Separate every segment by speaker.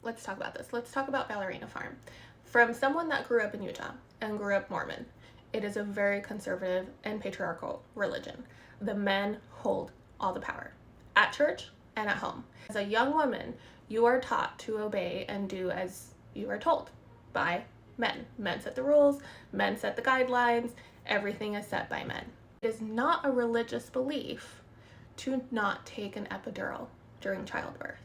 Speaker 1: let's talk about this. Let's talk about Ballerina Farm. From someone that grew up in Utah and grew up Mormon, it is a very conservative and patriarchal religion. The men hold all the power at church and at home. As a young woman, you are taught to obey and do as you are told by men. Men set the rules, men set the guidelines, everything is set by men. It is not a religious belief to not take an epidural during childbirth.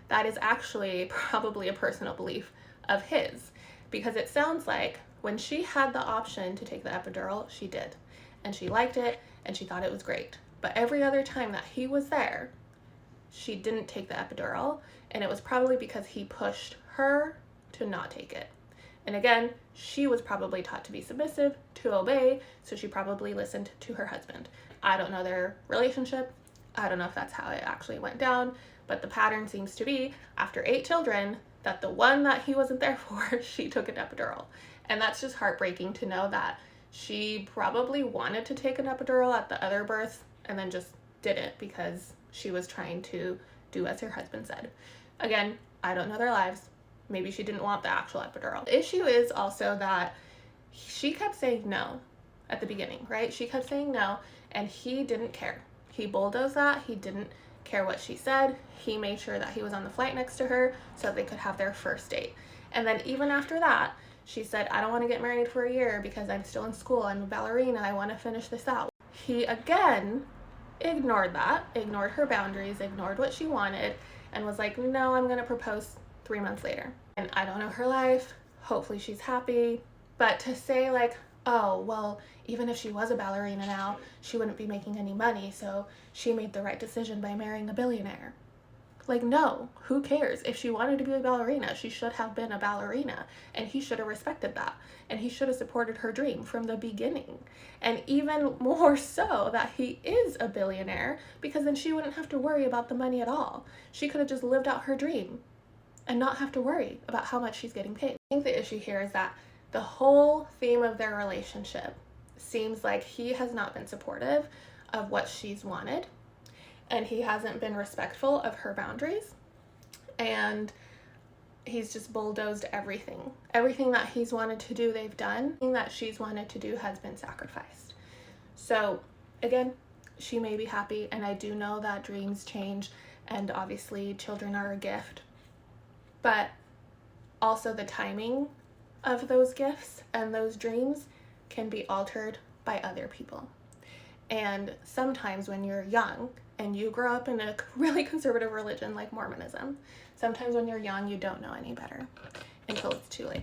Speaker 1: That is actually probably a personal belief of his, because it sounds like when she had the option to take the epidural, she did. And she liked it and she thought it was great. But every other time that he was there, she didn't take the epidural, and it was probably because he pushed her to not take it. And again, she was probably taught to be submissive, to obey, so she probably listened to her husband. I don't know their relationship. I don't know if that's how it actually went down, but the pattern seems to be after 8 children that the one that he wasn't there for, she took an epidural. And that's just heartbreaking to know that she probably wanted to take an epidural at the other birth and then just didn't because she was trying to do as her husband said. Again, I don't know their lives. Maybe she didn't want the actual epidural. The issue is also that she kept saying no at the beginning, right? She kept saying no, and he didn't care. He bulldozed that. He didn't care what she said. He made sure that he was on the flight next to her so that they could have their first date. And then even after that, she said, I don't want to get married for a year because I'm still in school. I'm a ballerina. I want to finish this out. He again ignored that, ignored her boundaries, ignored what she wanted, and was like, no, I'm going to propose 3 months later. And I don't know her life. Hopefully she's happy. But to say like, oh, well, even if she was a ballerina now, she wouldn't be making any money, so she made the right decision by marrying a billionaire. Like, no, who cares? If she wanted to be a ballerina, she should have been a ballerina, and he should have respected that, and he should have supported her dream from the beginning. And even more so that he is a billionaire, because then she wouldn't have to worry about the money at all. She could have just lived out her dream and not have to worry about how much she's getting paid. I think the issue here is that the whole theme of their relationship seems like he has not been supportive of what she's wanted, and he hasn't been respectful of her boundaries, and he's just bulldozed everything. Everything that he's wanted to do, they've done. Everything that she's wanted to do has been sacrificed. So again, she may be happy, and I do know that dreams change, and obviously children are a gift, but also the timing of those gifts and those dreams can be altered by other people. And sometimes when you're young and you grow up in a really conservative religion like Mormonism, sometimes when you're young you don't know any better until it's too late.